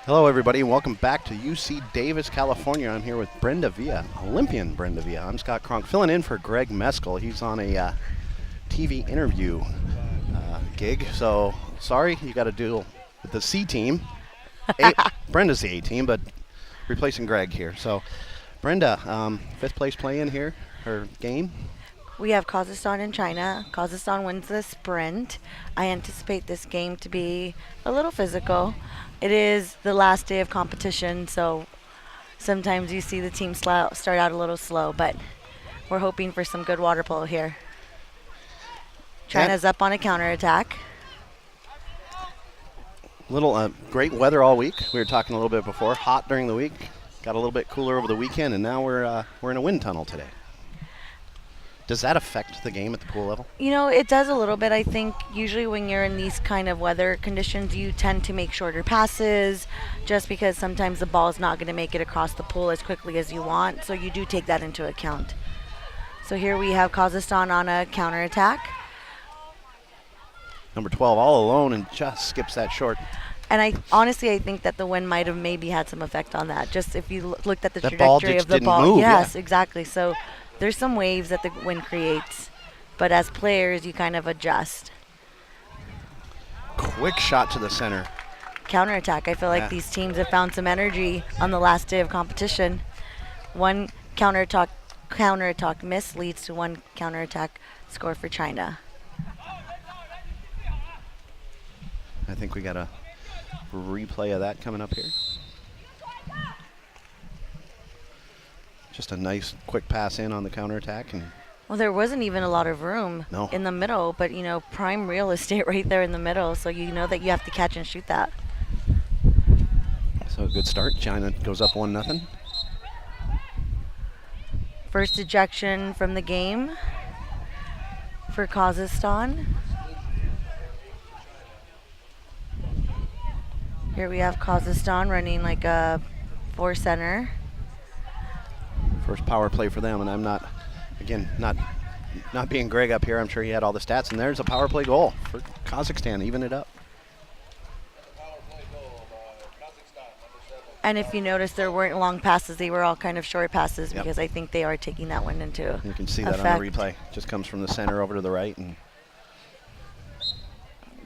Hello, everybody, and welcome back to UC Davis, California. I'm here with Brenda Villa, Olympian Brenda Villa. I'm Scott Cronk, filling in for Greg Meskel. He's on a TV interview gig, so sorry you got to deal with the C team. Brenda's the A team, but replacing Greg here. So, Brenda, fifth place play-in here, her game. We have Kazakhstan and China. Kazakhstan wins the sprint. I anticipate this game to be a little physical. It is the last day of competition, so sometimes you see the team start out a little slow, but we're hoping for some good water polo here. China's up on a counterattack. Little great weather all week. We were talking a little bit before. Hot during the week. Got a little bit cooler over the weekend, and now we're in a wind tunnel today. Does that affect the game at the pool level? You know, it does a little bit. I think usually when you're in these kind of weather conditions, you tend to make shorter passes just because sometimes the ball is not going to make it across the pool as quickly as you want. So you do take that into account. So here we have Kazakhstan on a counterattack. Number 12 all alone and just skips that short. And I think that the wind might have maybe had some effect on that. Just if you looked at the that trajectory of the ball. Move, yes, yeah. Exactly. So there's some waves that the wind creates, but as players, you kind of adjust. Quick shot to the center. Counterattack. I feel like these teams have found some energy on the last day of competition. One counterattack miss leads to one counterattack score for China. I think we got a replay of that coming up here. Just a nice quick pass in on the counterattack. Well, there wasn't even a lot of room in the middle, but, you know, prime real estate right there in the middle, so you know that you have to catch and shoot that. So a good start. China goes up 1-0. First ejection from the game for Kazakhstan. Here we have Kazakhstan running like a 4-center. First power play for them, and I'm not being Greg up here. I'm sure he had all the stats, and there's a power play goal for Kazakhstan, even it up. And if you notice, there weren't long passes. They were all kind of short passes because I think they are taking that one into effect. You can see that on the replay. Just comes from the center over to the right. And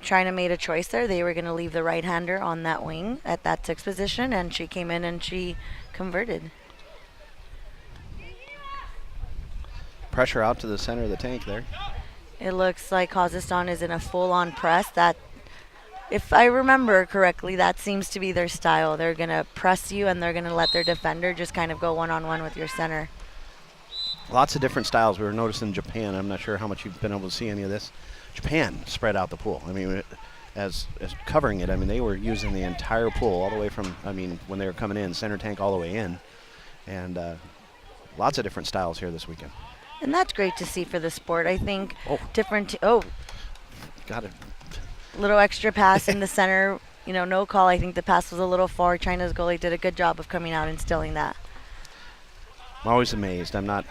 China made a choice there. They were going to leave the right-hander on that wing at that 6th position, and she came in and she converted. Pressure out to the center of the tank there. It looks like Kazakhstan is in a full-on press. That, if I remember correctly, that seems to be their style. They're going to press you, and they're going to let their defender just kind of go one-on-one with your center. Lots of different styles. We were noticing Japan. I'm not sure how much you've been able to see any of this. Japan spread out the pool. I mean, as covering it, I mean, they were using the entire pool all the way from, I mean, when they were coming in, center tank all the way in. And lots of different styles here this weekend. And that's great to see for the sport. I think Got it. Little extra pass in the center. You know, no call. I think the pass was a little far. China's goalie did a good job of coming out and stealing that. I'm always amazed. I'm not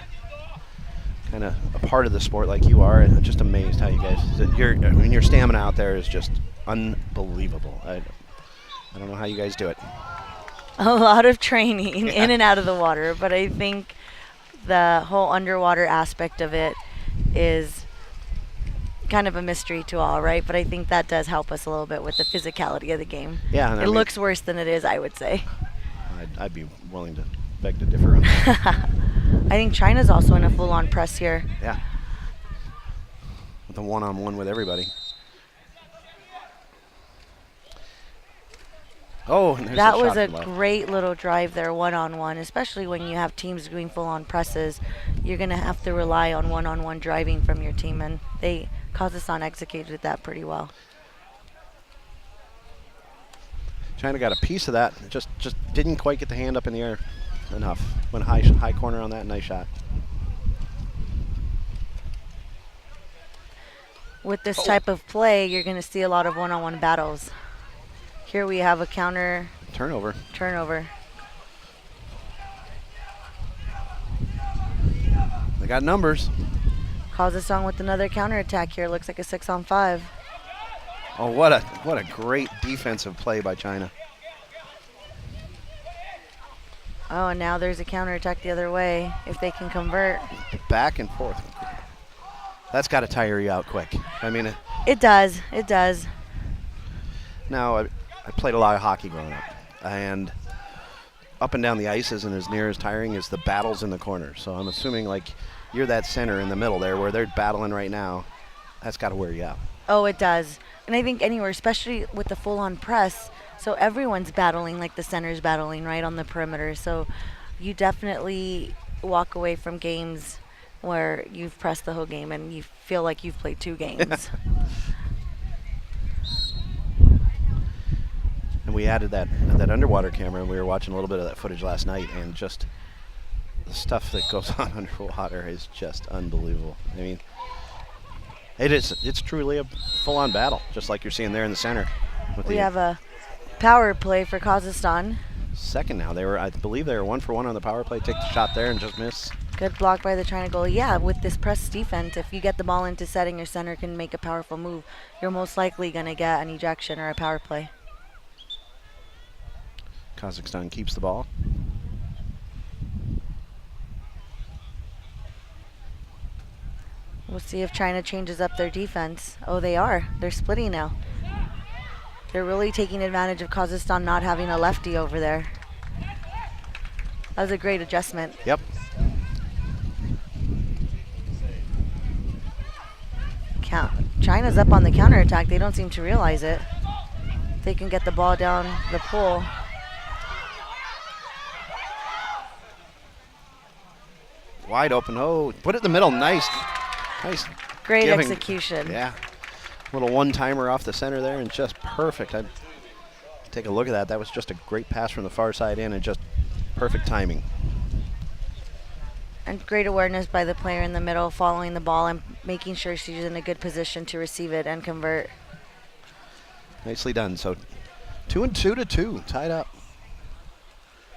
kind of a part of the sport like you are, and I'm just amazed how you guys, your stamina out there is just unbelievable. I don't know how you guys do it. A lot of training in and out of the water, but I think the whole underwater aspect of it is kind of a mystery to all, right? But I think that does help us a little bit with the physicality of the game. Yeah, it looks worse than it is, I would say. I'd be willing to beg to differ on that. I think China's also in a full-on press here. Yeah. With a one-on-one with everybody. Oh, and that was a great little drive there, one-on-one, especially when you have teams doing full-on presses. You're going to have to rely on one-on-one driving from your team, and Kazakhstan executed that pretty well. China got a piece of that, just didn't quite get the hand up in the air enough. Went high corner on that, nice shot. With this type of play, you're going to see a lot of one-on-one battles. Here we have a turnover. They got numbers. Kazakhstan with another counterattack here. Looks like a 6-on-5. Oh, what a great defensive play by China. Oh, and now there's a counterattack the other way if they can convert. Back and forth. That's got to tire you out quick. I mean, It does. It does. now I played a lot of hockey growing up, and up and down the ice isn't as near as tiring as the battles in the corner. So I'm assuming like you're that center in the middle there where they're battling right now. That's got to wear you out. Oh, it does. And I think anywhere, especially with the full-on press, so everyone's battling like the center's battling right on the perimeter. So you definitely walk away from games where you've pressed the whole game and you feel like you've played 2 games. And we added that underwater camera, and we were watching a little bit of that footage last night, and just the stuff that goes on underwater is just unbelievable. I mean, it's truly a full-on battle, just like you're seeing there in the center. We have a power play for Kazakhstan. Second now. I believe they were 1 for 1 on the power play. Take the shot there and just miss. Good block by the China goal. Yeah, with this press defense, if you get the ball into setting, your center can make a powerful move. You're most likely going to get an ejection or a power play. Kazakhstan keeps the ball. We'll see if China changes up their defense. Oh, they are. They're splitting now. They're really taking advantage of Kazakhstan not having a lefty over there. That was a great adjustment. Yep. China's up on the counterattack. They don't seem to realize it. They can get the ball down the pool. Wide open. Oh, put it in the middle. Nice. Great giving. execution. Yeah. Little one-timer off the center there, and just perfect. I'd take a look at that. That was just a great pass from the far side in, and just perfect timing. And great awareness by the player in the middle, following the ball and making sure she's in a good position to receive it and convert. Nicely done. So 2-2, tied up.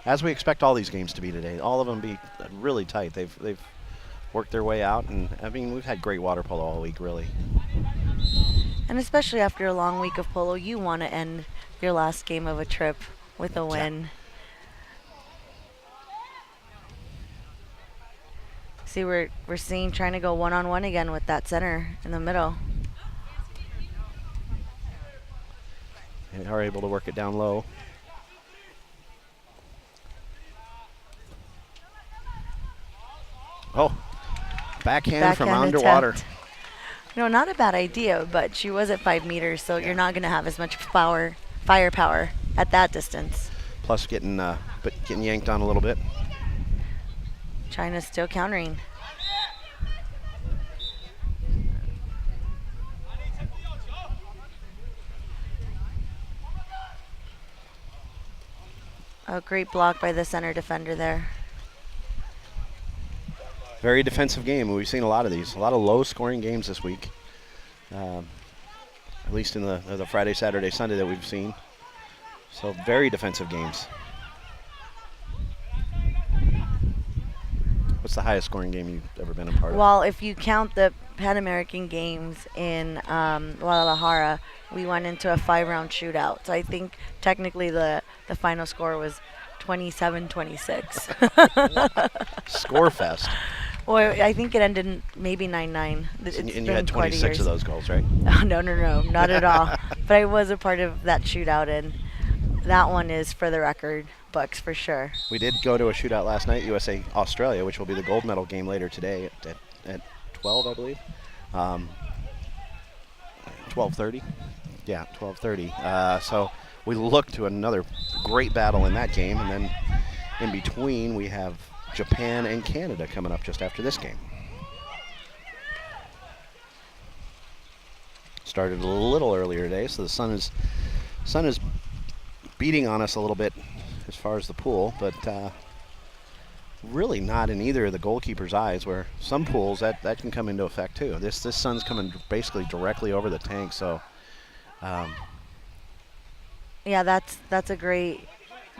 As we expect all these games to be today, all of them be really tight. They've worked their way out, and I mean, we've had great water polo all week, really. And especially after a long week of polo, you want to end your last game of a trip with a win. See, we're seeing trying to go one-on-one again with that center in the middle. They are able to work it down low. Oh, backhand from underwater. Attempt. No, not a bad idea, but she was at 5 meters, so you're not going to have as much firepower at that distance. Plus getting yanked on a little bit. China's still countering. A great block by the center defender there. Very defensive game. We've seen a lot of these, a lot of low-scoring games this week. At least in the Friday, Saturday, Sunday that we've seen. So very defensive games. What's the highest scoring game you've ever been a part of? Well, if you count the Pan American Games in Guadalajara, we went into a 5-round shootout. So I think technically the final score was 27-26. Score fest. Well, I think it ended maybe 9-9. And you had 26 of those goals, right? Oh, no, not at all. But I was a part of that shootout, and that one is for the record books for sure. We did go to a shootout last night, USA Australia, which will be the gold medal game later today at 12, I believe. 12:30. Yeah, 12:30. So we look to another great battle in that game, and then in between we have Japan and Canada coming up just after this game. Started a little earlier today, so the sun is beating on us a little bit as far as the pool, but really not in either of the goalkeepers' eyes, where some pools that can come into effect too. This sun's coming basically directly over the tank, so yeah, that's a great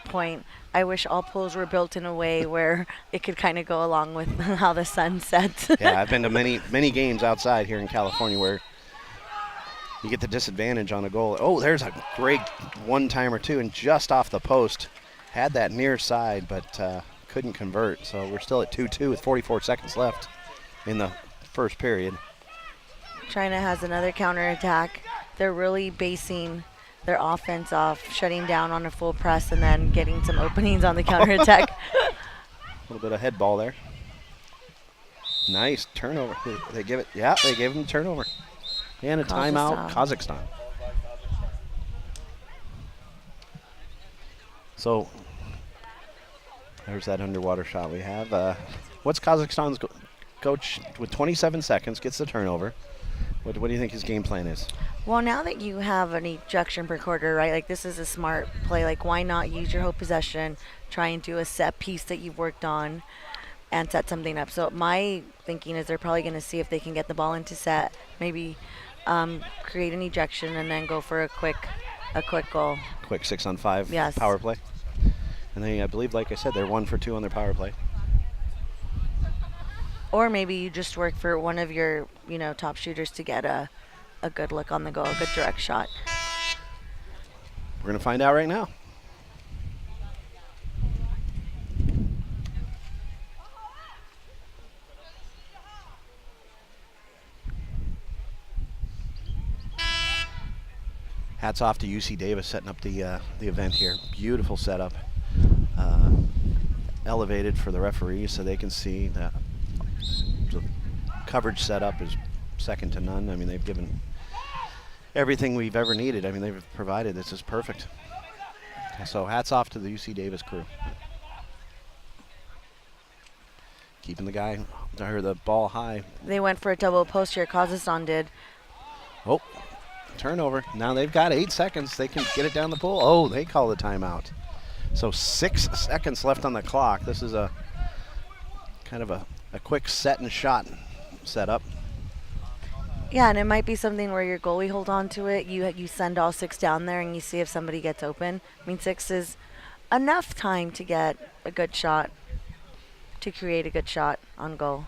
point. I wish all pools were built in a way where it could kind of go along with how the sun sets. Yeah, I've been to many games outside here in California where you get the disadvantage on a goal. Oh, there's a great one-timer too, and just off the post. had that near side, but couldn't convert. So we're still at 2-2 with 44 seconds left in the first period. China has another counterattack. They're really basing their offense off shutting down on a full press and then getting some openings on the counterattack. A little bit of head ball there. Nice turnover. They give it, yeah, they gave him the turnover. And a timeout, Kazakhstan. So there's that underwater shot we have. What's Kazakhstan's coach with 27 seconds, gets the turnover. What do you think his game plan is? Well, now that you have an ejection per quarter, right, like this is a smart play. Like, why not use your whole possession, try and do a set piece that you've worked on and set something up. So my thinking is they're probably going to see if they can get the ball into set, maybe create an ejection and then go for a quick goal. Quick 6-on-5 yes. Power play. And they, I believe, like I said, they're 1 for 2 on their power play. Or maybe you just work for one of your, top shooters to get a good look on the goal, a good direct shot. We're going to find out right now. Hats off to UC Davis setting up the event here. Beautiful setup. Elevated for the referees so they can see that the coverage setup is second to none. I mean, they've given everything we've ever needed. I mean, they've provided. This is perfect. So hats off to the UC Davis crew. Keeping the ball high. They went for a double post here. Kazakhstan did. Oh, turnover. Now they've got 8 seconds. They can get it down the pool. Oh, they call the timeout. So 6 seconds left on the clock. This is a kind of a quick set and shot setup. Yeah, and it might be something where your goalie hold on to it. You send all 6 down there and you see if somebody gets open. I mean, 6 is enough time to get a good shot, to create a good shot on goal.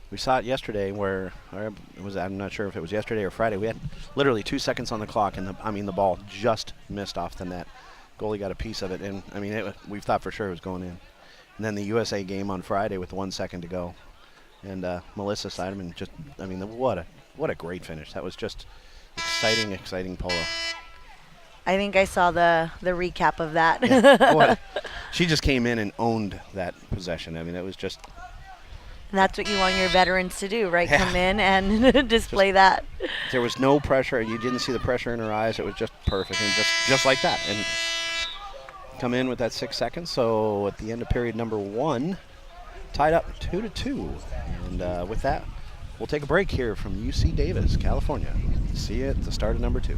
We saw it yesterday where, I'm not sure if it was yesterday or Friday. We had literally 2 seconds on the clock and the ball just missed off the net. Goalie got a piece of it, and we thought for sure it was going in. And then the USA game on Friday with 1 second to go. And Melissa Seidemann what a great finish. That was just exciting polo. I think I saw the recap of that. Yeah, she just came in and owned that possession. I mean, it was just. And that's what you want your veterans to do, right? Yeah. Come in and display that. There was no pressure. You didn't see the pressure in her eyes. It was just perfect, and just like that. And come in with that 6 seconds. So at the end of period number 1, tied up 2-2. And with that, we'll take a break here from UC Davis, California. See you at the start of number 2.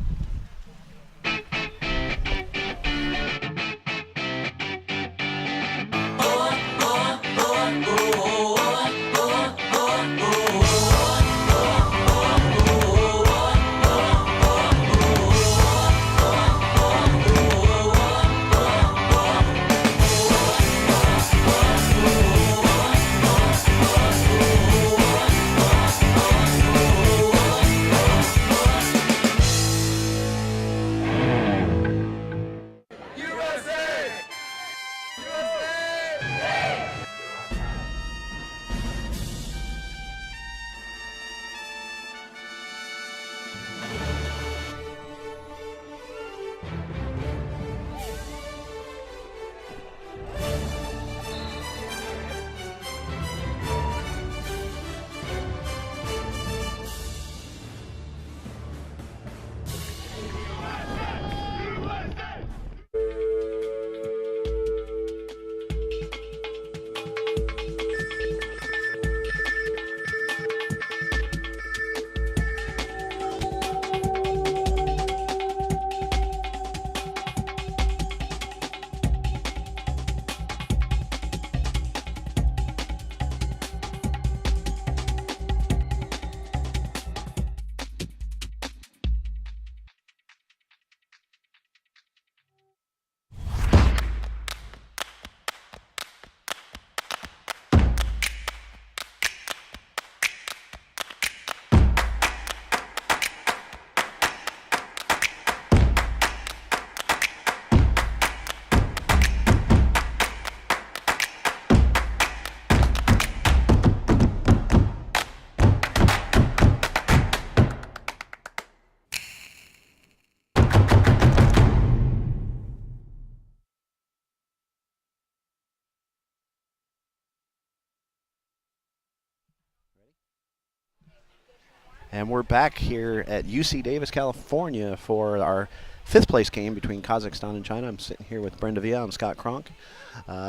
And we're back here at UC Davis, California for our 5th place game between Kazakhstan and China. I'm sitting here with Brenda Villa. I'm Scott Kronk.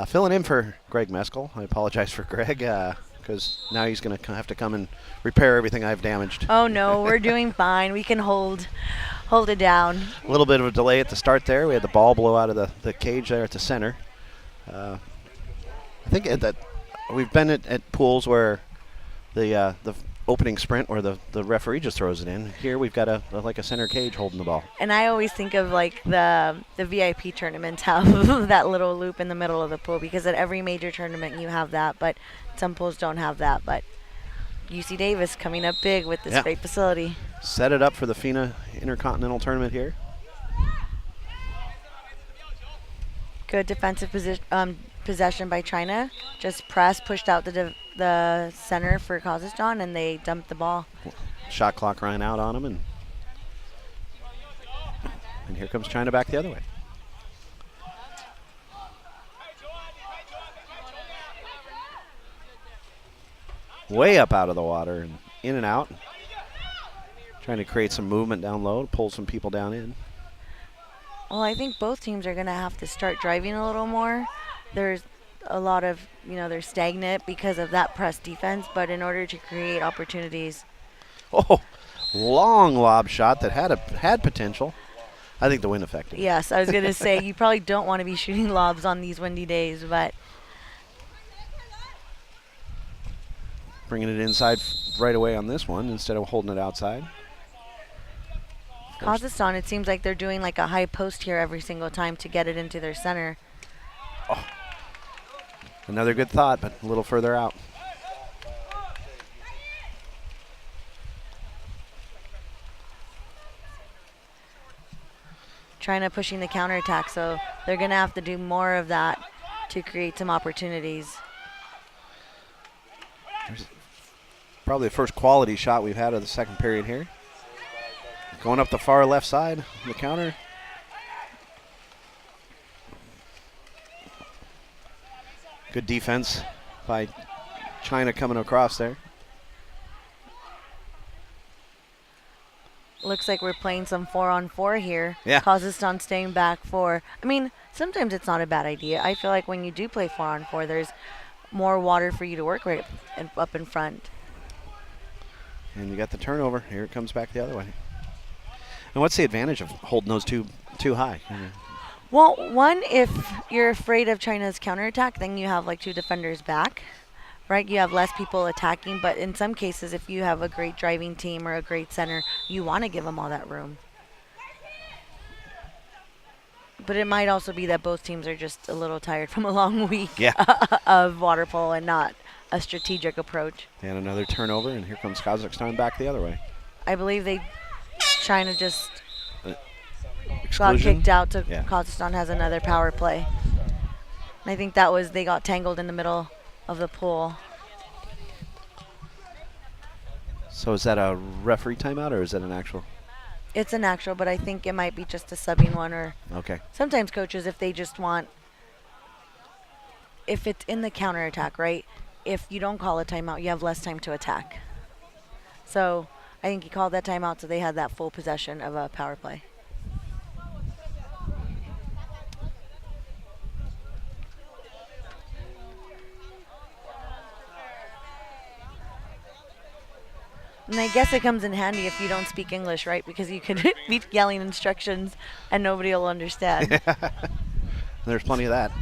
Filling in for Greg Meskel. I apologize for Greg because now he's going to have to come and repair everything I've damaged. Oh no, we're doing fine. We can hold it down. A little bit of a delay at the start there. We had the ball blow out of the cage there at the center. I think that we've been at pools where the opening sprint where the referee just throws it in. Here we've got like a center cage holding the ball. And I always think of like the VIP tournaments have that little loop in the middle of the pool, because at every major tournament you have that, but some pools don't have that. But UC Davis coming up big with this great facility. Set it up for the FINA Intercontinental tournament here. Good defensive possession by China. Just pushed out the center for Kazakhstan, and they dumped the ball. Shot clock ran out on them, and here comes China back the other way. Way up out of the water and in and out. Trying to create some movement down low, pull some people down in. Well, I think both teams are going to have to start driving a little more. There's a lot of, they're stagnant because of that press defense, but in order to create opportunities. Oh, long lob shot that had potential. I think the wind affected. Yes, I was going to say, you probably don't want to be shooting lobs on these windy days, but. Bringing it inside right away on this one instead of holding it outside. Kazakhstan, it seems like they're doing like a high post here every single time to get it into their center. Oh. Another good thought, but a little further out. China pushing the counterattack, so they're going to have to do more of that to create some opportunities. There's probably the first quality shot we've had of the second period here. Going up the far left side, the counter. Good defense by China coming across there. Looks like we're playing some 4-on-4 here. Yeah. Kazakhstan staying back for. I mean, sometimes it's not a bad idea. I feel like when you do play 4-on-4, there's more water for you to work with up in front. And you got the turnover. Here it comes back the other way. And what's the advantage of holding those too high? Well, one, if you're afraid of China's counterattack, then you have like 2 defenders back, right? You have less people attacking, but in some cases, if you have a great driving team or a great center, you want to give them all that room. But it might also be that both teams are just a little tired from a long week of water polo and not a strategic approach. And another turnover, and here comes Kazakhstan back the other way. I believe China just Exclusion? got kicked out to Kazakhstan has another power play. And I think they got tangled in the middle of the pool. So is that a referee timeout or is that an actual? It's an actual, but I think it might be just a subbing one, or sometimes coaches, if they just want, if it's in the counterattack, right? If you don't call a timeout, you have less time to attack. So I think he called that timeout so they had that full possession of a power play. And I guess it comes in handy if you don't speak English, right? Because you could be yelling instructions and nobody will understand. There's plenty of that.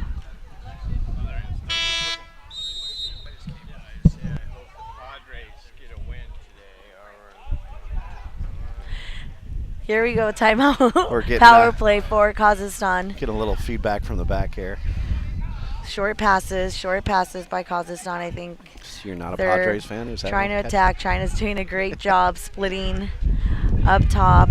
Here we go, timeout. We're getting power play for Kazakhstan. Get a little feedback from the back here. Short passes by Kazakhstan, I think. So you're not a Padres fan? Is that trying to attack. China's doing a great job splitting up top.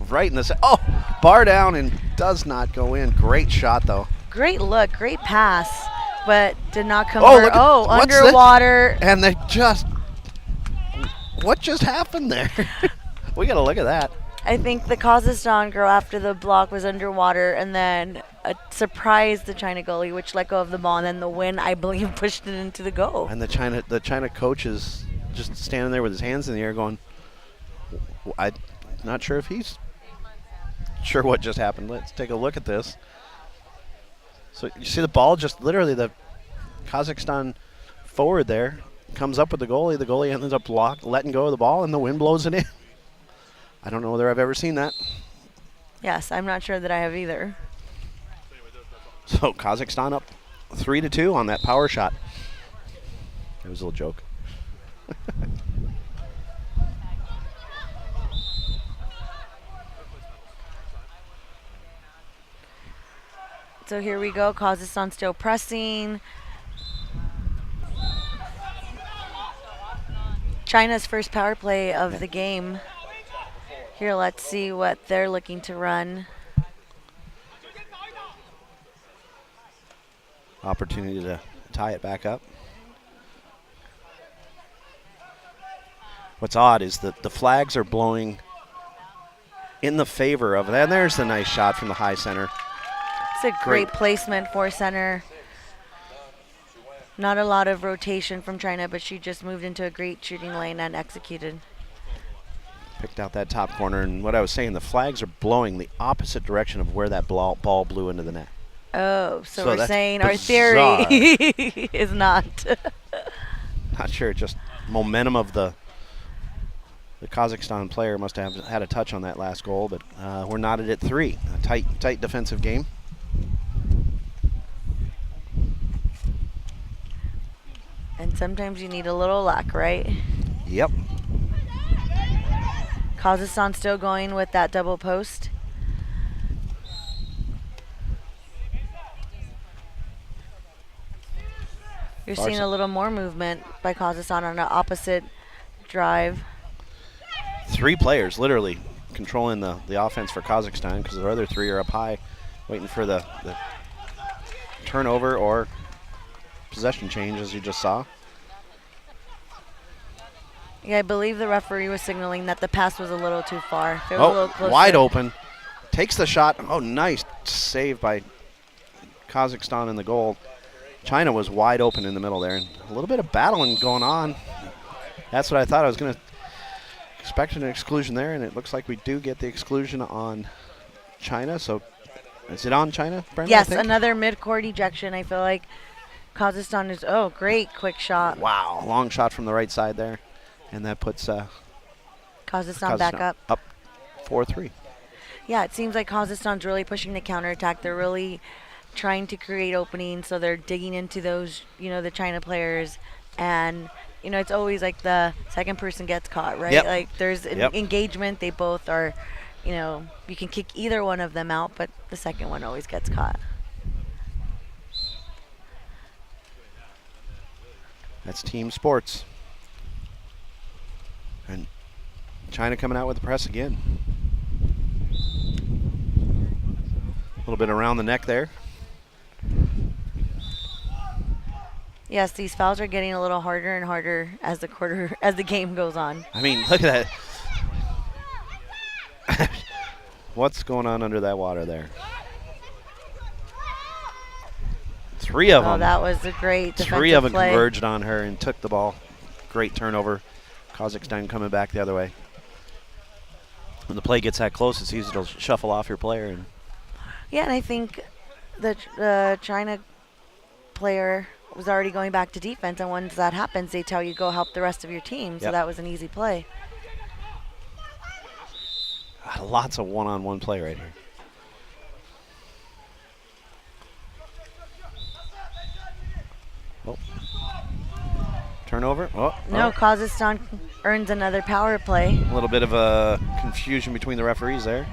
Right in the bar down and does not go in. Great shot, though. Great look, great pass, but did not come underwater. And they what just happened there? We got to look at that. I think the Kazakhstan girl after the block was underwater, and then surprised the China goalie, which let go of the ball, and then the wind, I believe, pushed it into the goal. And the China coach is just standing there with his hands in the air going, I'm not sure if he's sure what just happened. Let's take a look at this. So you see the ball just literally, the Kazakhstan forward there comes up with the goalie. The goalie ends up letting go of the ball, and the wind blows it in. I don't know whether I've ever seen that. Yes, I'm not sure that I have either. So Kazakhstan up 3-2 on that power shot. It was a little joke. So here we go. Kazakhstan still pressing. China's first power play of the game. Here, let's see what they're looking to run. Opportunity to tie it back up. What's odd is that the flags are blowing in the favor of it. And there's the nice shot from the high center. It's a great placement for center. Not a lot of rotation from China, but she just moved into a great shooting lane and executed. Picked out that top corner, and what I was saying, the flags are blowing the opposite direction of where that ball blew into the net. Oh, so we're that's saying bizarre. our theory is not. Not sure, just momentum of the Kazakhstan player must have had a touch on that last goal, but we're knotted at 3. A tight defensive game. And sometimes you need a little luck, right? Yep. Kazakhstan still going with that double post. You're seeing a little more movement by Kazakhstan on the opposite drive. 3 players literally controlling the offense for Kazakhstan because the other 3 are up high waiting for the turnover or possession change, as you just saw. Yeah, I believe the referee was signaling that the pass was a little too far. If it was a little closer. Wide open. Takes the shot. Oh, nice save by Kazakhstan in the goal. China was wide open in the middle there, and a little bit of battling going on. That's what I thought. I was going to expect an exclusion there, and it looks like we do get the exclusion on China. So is it on China, Brenda? Yes, another mid-court ejection. I feel like Kazakhstan is, great quick shot. Wow, long shot from the right side there. And that puts Kazakhstan back up. Up 4-3. Yeah, it seems like Kazakhstan's really pushing the counterattack. They're really trying to create openings, so they're digging into those, the China players. And, it's always like the second person gets caught, right? Yep. Like there's an engagement. They both are, you can kick either one of them out, but the second one always gets caught. That's team sports. And China coming out with the press again. A little bit around the neck there. Yes, these fouls are getting a little harder and harder as the game goes on. I mean, look at that. What's going on under that water there? 3 of them. Oh, that was a great defensive 3 of them play. converged on her and took the ball. Great turnover. Kazakhstan coming back the other way. When the play gets that close, it's easy to shuffle off your player. Yeah, and I think the China player was already going back to defense, and once that happens, they tell you go help the rest of your team. So that was an easy play. Lots of one-on-one play right here. Oh. Turnover. No, Kazakhstan earns another power play. A little bit of a confusion between the referees there.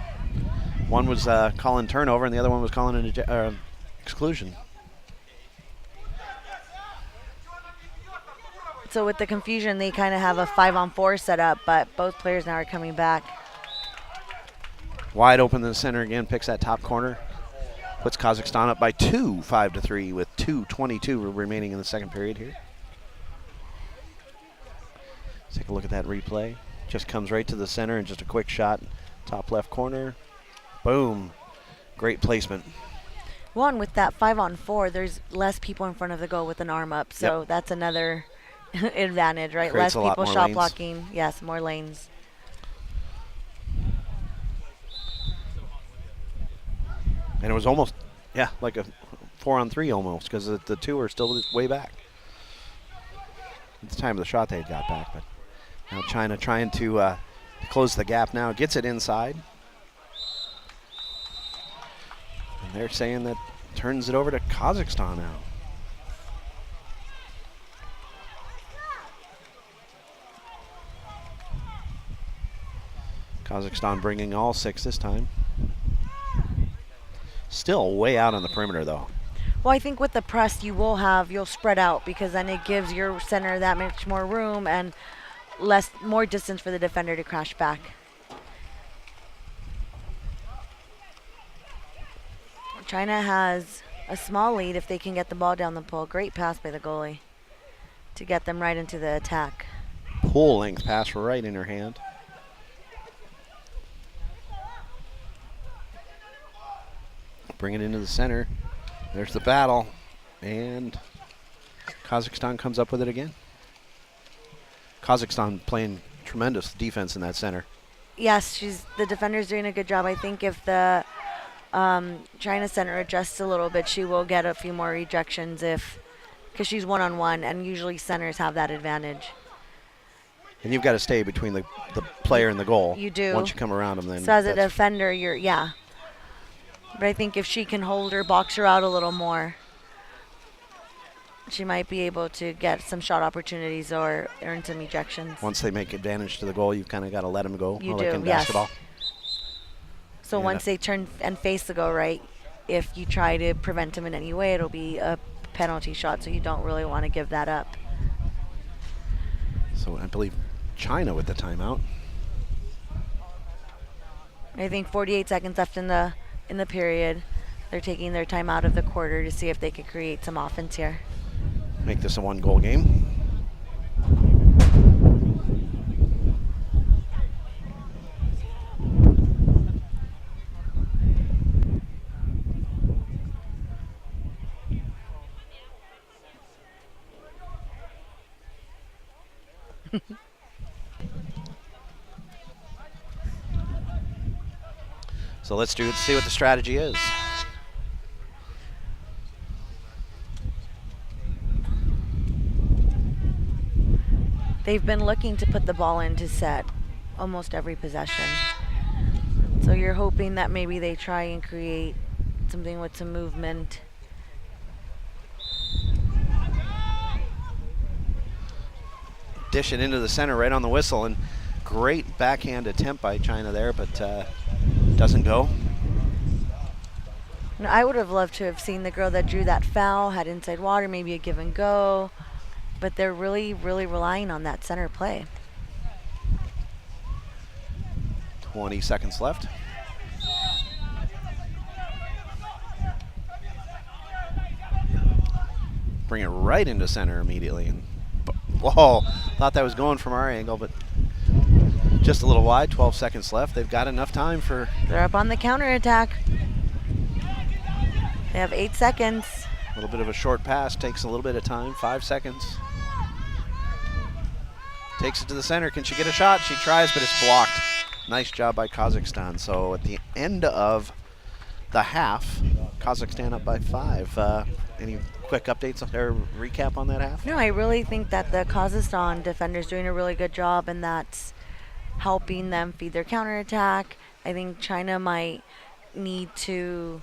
One was calling turnover, and the other one was calling an exclusion. So with the confusion, they kind of have a 5-on-4 set up, but both players now are coming back. Wide open in the center again, picks that top corner. Puts Kazakhstan up by 2, 5-3, with 2:22 remaining in the second period here. Let's take a look at that replay. Just comes right to the center and just a quick shot. Top left corner. Boom. Great placement. One, with that 5-on-4, there's less people in front of the goal with an arm up, so that's another advantage, right? Creates Less a lot people more shot lanes. blocking. Yes, more lanes. And it was almost, yeah, like a 4-on-3 almost, because the two are still way back. At the time of the shot, they had got back, but now China trying to close the gap now. Gets it inside. And they're saying that turns it over to Kazakhstan now. Kazakhstan bringing all 6 this time. Still way out on the perimeter, though. Well, I think with the press, you'll spread out, because then it gives your center that much more room and more distance for the defender to crash back. China has a small lead if they can get the ball down the pole. Great pass by the goalie to get them right into the attack. Pull length pass right in her hand. Bring it into the center. There's the battle, and Kazakhstan comes up with it again. Kazakhstan playing tremendous defense in that center. Yes, the defender's doing a good job. I think if the China center adjusts a little bit, she will get a few more rejections because she's one-on-one, and usually centers have that advantage. And you've got to stay between the player and the goal. You do. Once you come around them, then. So as a defender, yeah. But I think if she can hold her, box her out a little more, she might be able to get some shot opportunities or earn some ejections. Once they make advantage to the goal, you've kind of got to let them go. You like do, in yes. basketball. So once they turn and face the goal, right, if you try to prevent them in any way, it'll be a penalty shot, so you don't really want to give that up. So I believe China with the timeout. I think 48 seconds left in the period. They're taking their time out of the quarter to see if they could create some offense here. Make this a 1-goal game. So let's see what the strategy is. They've been looking to put the ball into set almost every possession. So you're hoping that maybe they try and create something with some movement. Dish it into the center right on the whistle, and great backhand attempt by China there, but doesn't go. No, I would have loved to have seen the girl that drew that foul, had inside water, maybe a give and go, but they're really, really relying on that center play. 20 seconds left. Bring it right into center immediately. And whoa, thought that was going from our angle, but just a little wide. 12 seconds left. They've got enough time for... They're up on the counterattack. They have 8 seconds. A little bit of a short pass, takes a little bit of time, 5 seconds. Takes it to the center. Can she get a shot? She tries, but it's blocked. Nice job by Kazakhstan. So at the end of the half, Kazakhstan up by 5. Any quick updates or recap on that half? No, I really think that the Kazakhstan defender's doing a really good job, and that's helping them feed their counterattack. I think China might need to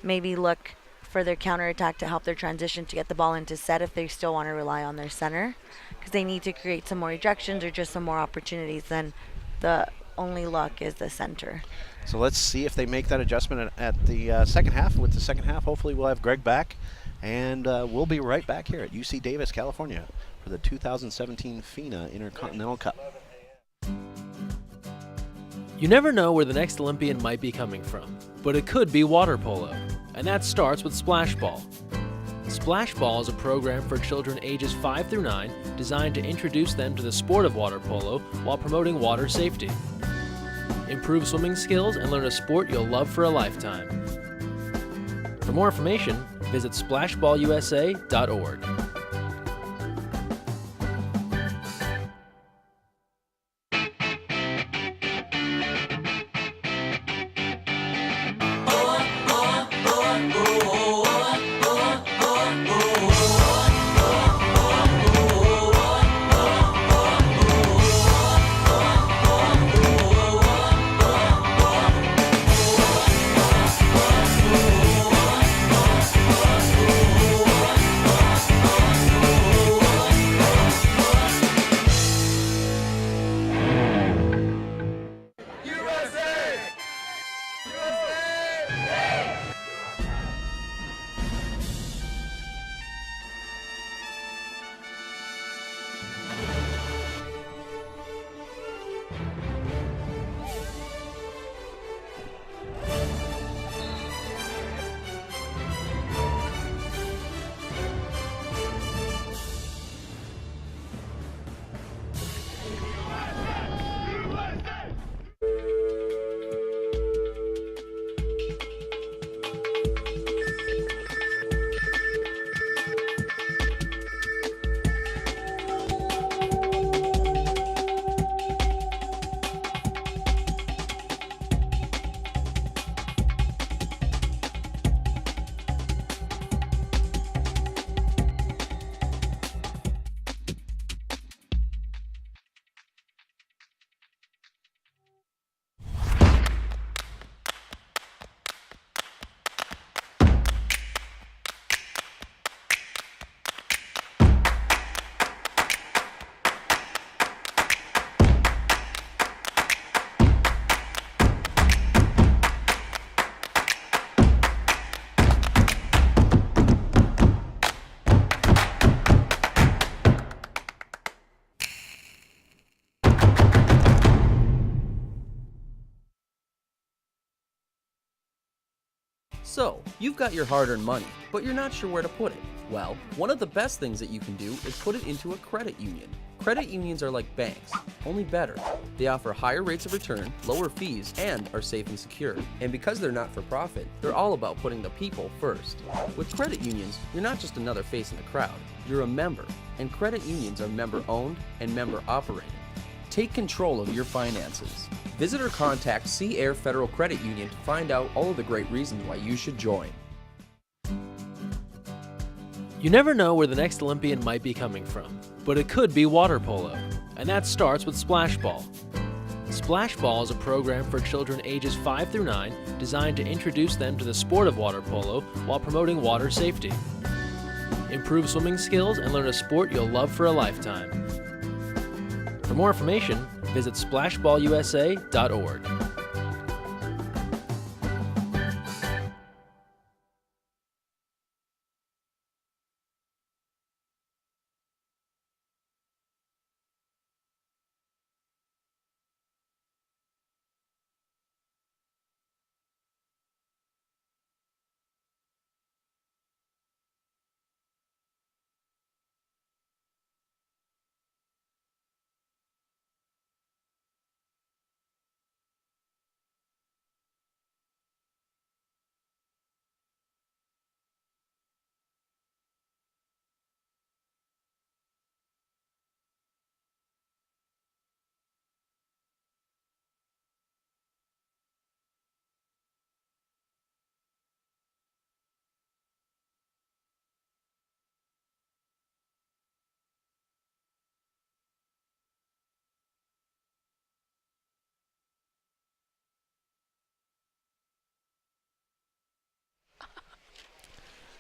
maybe look for their counterattack to help their transition to get the ball into set if they still want to rely on their center, because they need to create some more ejections or just some more opportunities. Then the only luck is the center. So let's see if they make that adjustment at the second half. With the second half, hopefully we'll have Greg back, and we'll be right back here at UC Davis, California for the 2017 FINA Intercontinental Cup. You never know where the next Olympian might be coming from, but it could be water polo, and that starts with Splash Ball. Splash Ball is a program for children ages 5 through 9 designed to introduce them to the sport of water polo while promoting water safety. Improve swimming skills and learn a sport you'll love for a lifetime. For more information, visit splashballusa.org. So, you've got your hard-earned money, but you're not sure where to put it. Well, one of the best things that you can do is put it into a credit union. Credit unions are like banks, only better. They offer higher rates of return, lower fees, and are safe and secure. And because they're not for profit, they're all about putting the people first. With credit unions, you're not just another face in the crowd, you're a member. And credit unions are member-owned and member-operated. Take control of your finances. Visit or contact Sea Air Federal Credit Union to find out all of the great reasons why you should join. You never know where the next Olympian might be coming from, but it could be water polo, and that starts with Splash Ball. Splash Ball is a program for children ages 5 through 9 designed to introduce them to the sport of water polo while promoting water safety. Improve swimming skills and learn a sport you'll love for a lifetime. For more information, visit splashballusa.org.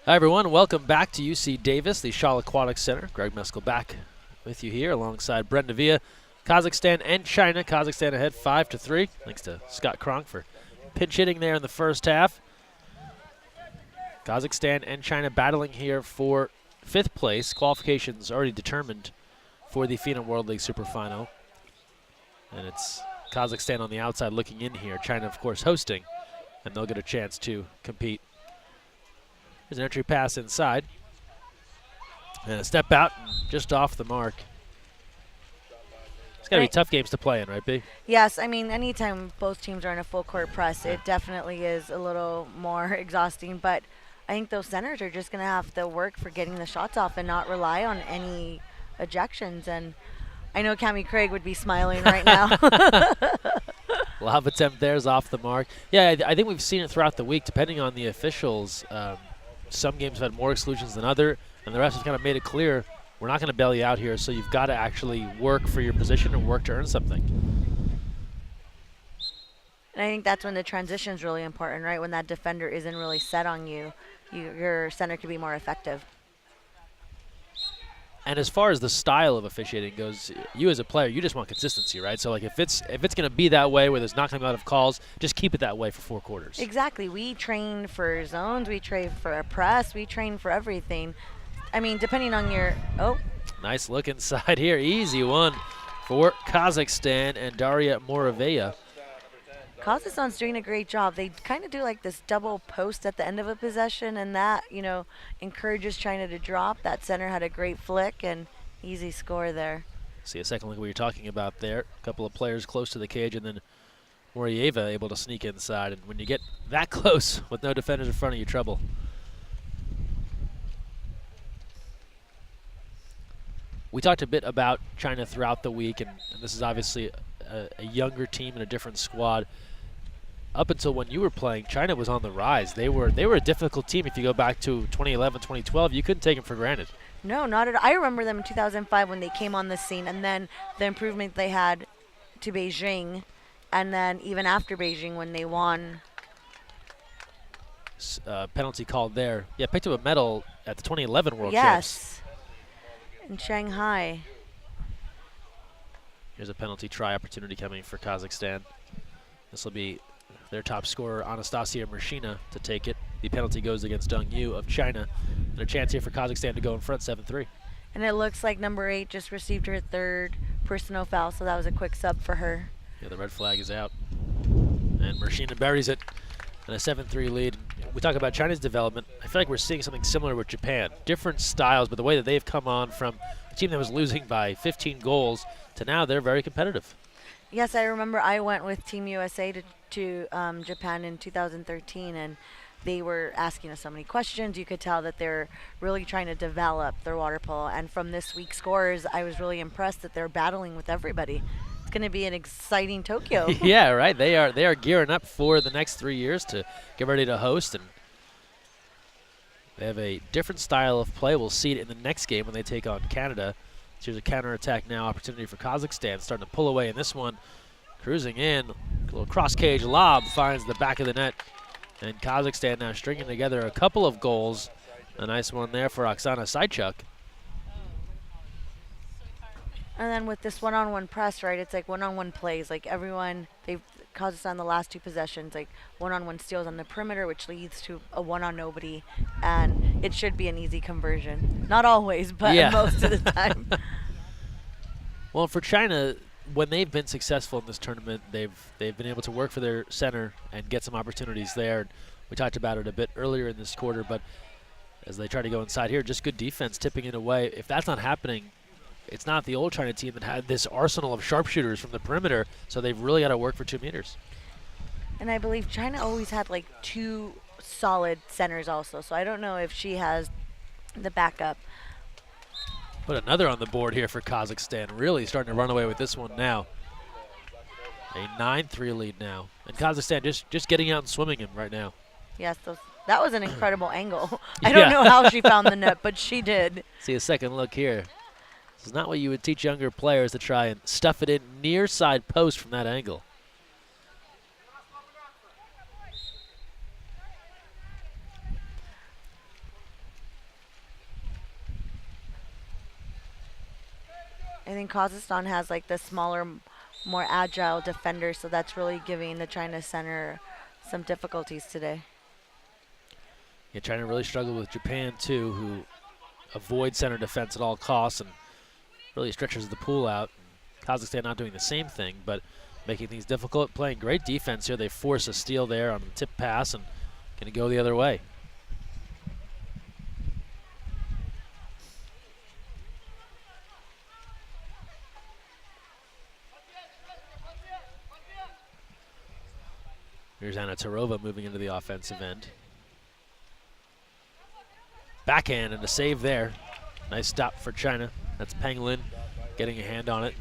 Hi everyone, welcome back to UC Davis, the Shaw Aquatic Center. Greg Meskel back with you here alongside Brenda Villa. Kazakhstan and China. Kazakhstan ahead 5-3. Thanks to Scott Kronk for pinch hitting there in the first half. Kazakhstan and China battling here for 5th place. Qualifications already determined for the FINA World League Super Final. And it's Kazakhstan on the outside looking in here. China, of course, hosting. And they'll get a chance to compete. There's an entry pass inside. And a step out, just off the mark. It's got to be tough games to play in, right, B? Yes, I mean, anytime both teams are in a full court press, it definitely is a little more exhausting. But I think those centers are just going to have to work for getting the shots off and not rely on any ejections. And I know Cammie Craig would be smiling right now. Lob attempt there's off the mark. Yeah, I think we've seen it throughout the week, depending on the officials. Some games have had more exclusions than other, and the refs have kind of made it clear, we're not going to bail you out here, so you've got to actually work for your position and work to earn something. And I think that's when the transition is really important, right? When that defender isn't really set on you, your center can be more effective. And as far as the style of officiating goes, you as a player, you just want consistency, right? So like if it's going to be that way where there's not going to be a lot of calls, just keep it that way for 4 quarters. Exactly. We train for zones, we train for a press, we train for everything. I mean, depending on your Nice look inside here. Easy one for Kazakhstan and Daria Moraveya. Kazakhstan's doing a great job. They kind of do like this double post at the end of a possession, and that, encourages China to drop. That center had a great flick and easy score there. See a second look at what you're talking about there. A couple of players close to the cage, and then Moraveya able to sneak inside. And when you get that close with no defenders in front of you, trouble. We talked a bit about China throughout the week, and this is obviously a younger team and a different squad. Up until when you were playing, China was on the rise. They were a difficult team. If you go back to 2011, 2012, you couldn't take them for granted. No, not at all. I remember them in 2005 when they came on the scene, and then the improvement they had to Beijing, and then even after Beijing when they won. Penalty called there. Yeah, picked up a medal at the 2011 World Champs. Yes, in Shanghai. Here's a penalty try opportunity coming for Kazakhstan. This will be their top scorer, Anastasia Murshina, to take it. The penalty goes against Deng Yu of China. And a chance here for Kazakhstan to go in front 7-3. And it looks like number 8 just received her 3rd personal foul, so that was a quick sub for her. Yeah, the red flag is out. And Murshina buries it. and a 7-3 lead. We talk about China's development. I feel like we're seeing something similar with Japan. Different styles, but the way that they've come on from a team that was losing by 15 goals to now they're very competitive. Yes, I remember I went with Team USA to Japan in 2013, and they were asking us so many questions. You could tell that they're really trying to develop their water polo. And from this week's scores, I was really impressed that they're battling with everybody. It's going to be an exciting Tokyo. Yeah, right. They are gearing up for the next 3 years to get ready to host, and they have a different style of play. We'll see it in the next game when they take on Canada. So here's a counterattack now, opportunity for Kazakhstan, starting to pull away in this one. Cruising in, a little cross-cage lob finds the back of the net. And Kazakhstan now stringing together a couple of goals. A nice one there for Oksana Saichuk. And then with this one-on-one press, right, it's like one-on-one plays. Like everyone, they've Kazakhstan the last two possessions, like one-on-one steals on the perimeter, which leads to a one-on-nobody. And it should be an easy conversion. Not always, but Yeah. most of the time. Well, for China, when they've been successful in this tournament, they've been able to work for their center and get some opportunities there. We talked about it a bit earlier in this quarter, but as they try to go inside here, just good defense, tipping it away. If that's not happening, it's not the old China team that had this arsenal of sharpshooters from the perimeter, so they've really got to work for 2 meters. And I believe China always had like 2 solid centers also, so I don't know if she has the backup. Put another on the board here for Kazakhstan. Really starting to run away with this one now. A 9-3 lead now. And Kazakhstan just getting out and swimming him right now. Yes, that was an incredible angle. I don't know how she found the net, but she did. See a second look here. This is not what you would teach younger players, to try and stuff it in near side post from that angle. I think Kazakhstan has like the smaller, more agile defender, so that's really giving the China center some difficulties today. Yeah, China really struggled with Japan too, who avoid center defense at all costs and really stretches the pool out. Kazakhstan not doing the same thing, but making things difficult, playing great defense here. They force a steal there on the tip pass and going to go the other way. Here's Anna Tarova moving into the offensive end. Backhand and a save there. Nice stop for China. That's Peng Lin getting a hand on it.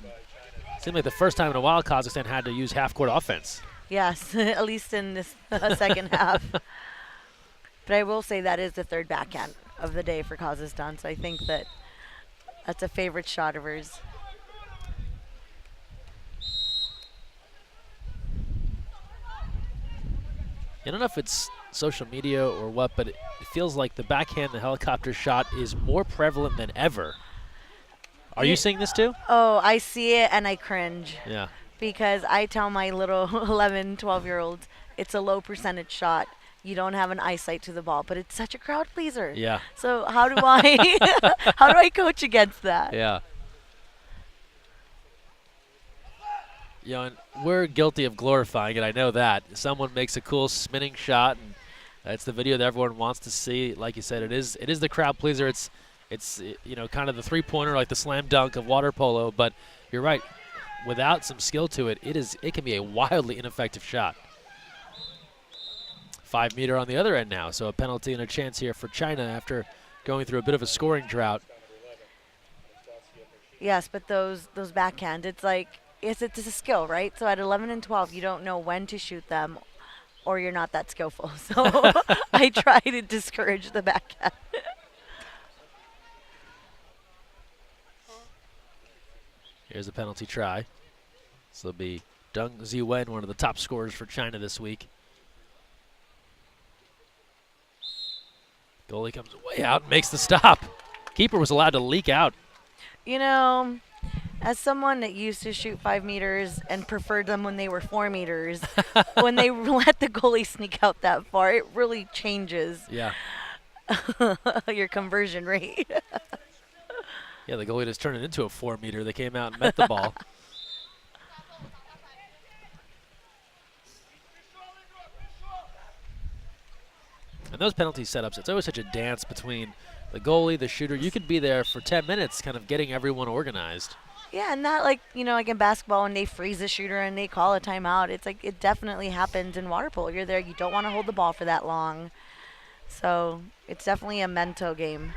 Seemed like the first time in a while Kazakhstan had to use half-court offense. Yes, at least in this second half. But I will say that is the third backhand of the day for Kazakhstan, so I think that's a favorite shot of hers. I don't know if it's social media or what, but it feels like the backhand, the helicopter shot is more prevalent than ever. Are you seeing this too? Oh, I see it and I cringe. Yeah. Because I tell my little 11, 12-year-olds, it's a low percentage shot. You don't have an eyesight to the ball, but it's such a crowd pleaser. Yeah. So how do I coach against that? Yeah. You know, and we're guilty of glorifying it. I know that. Someone makes a cool spinning shot, and that's the video that everyone wants to see. Like you said, it is the crowd pleaser. It's you know, kind of the three-pointer, like the slam dunk of water polo. But you're right. Without some skill to it, it can be a wildly ineffective shot. 5 meter on the other end now, so a penalty and a chance here for China after going through a bit of a scoring drought. Yes, but those backhand, it's like it's a skill, right? So at 11 and 12, you don't know when to shoot them, or you're not that skillful. So I try to discourage the backhand. Here's a penalty try. So it'll be Deng Ziwen, one of the top scorers for China this week. Goalie comes way out and makes the stop. Keeper was allowed to leak out. You know, as someone that used to shoot 5 meters and preferred them when they were 4 meters, when they let the goalie sneak out that far, it really changes Yeah. your conversion rate. Yeah, the goalie just turned it into a 4 meter. They came out and met the ball. And those penalty setups, it's always such a dance between the goalie, the shooter. You could be there for 10 minutes kind of getting everyone organized. Yeah, and that, like, you know, like in basketball when they freeze the shooter and they call a timeout, it's like it definitely happens in water polo. You're there, you don't want to hold the ball for that long. So it's definitely a mental game.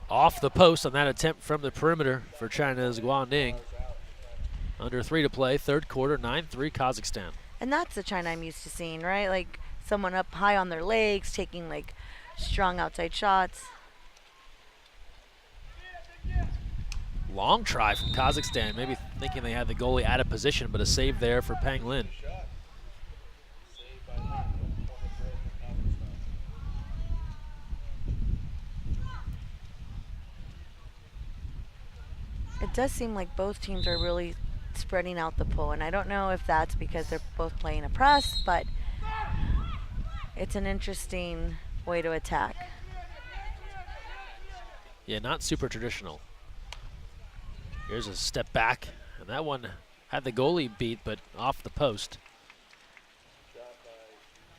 Off the post on that attempt from the perimeter for China's Guangding. Under 3 to play, third quarter, 9-3 Kazakhstan. And that's the China I'm used to seeing, right? Like someone up high on their legs, taking like strong outside shots. Long try from Kazakhstan, maybe thinking they had the goalie out of position, but a save there for Peng Lin. It does seem like both teams are really spreading out the pull, and I don't know if that's because they're both playing a press, but it's an interesting way to attack. Yeah, not super traditional. Here's a step back, and that one had the goalie beat, but off the post.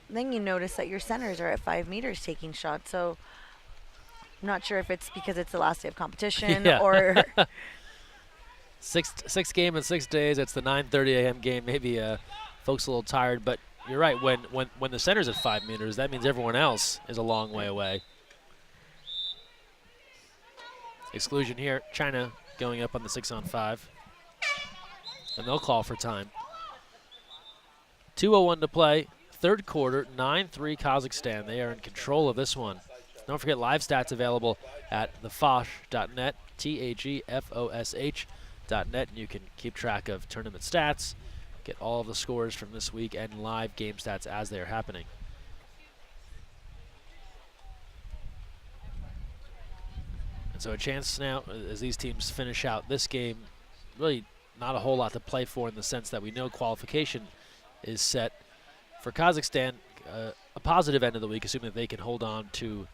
Then you notice that your centers are at 5 meters taking shots, so I'm not sure if it's because it's the last day of competition or... Six game in 6 days. It's the 9:30 a.m. game. Maybe folks a little tired, but you're right. When the center's at 5 meters, that means everyone else is a long way away. Exclusion here. China going up on the 6-on-5, and they'll call for time. 2:01 to play. Third quarter. 9-3 Kazakhstan. They are in control of this one. Don't forget live stats available at thefosh.net. TAGFOSH.net, and you can keep track of tournament stats, get all of the scores from this week, and live game stats as they are happening. And so a chance now as these teams finish out this game. Really not a whole lot to play for in the sense that we know qualification is set. For Kazakhstan, a positive end of the week, assuming that they can hold on to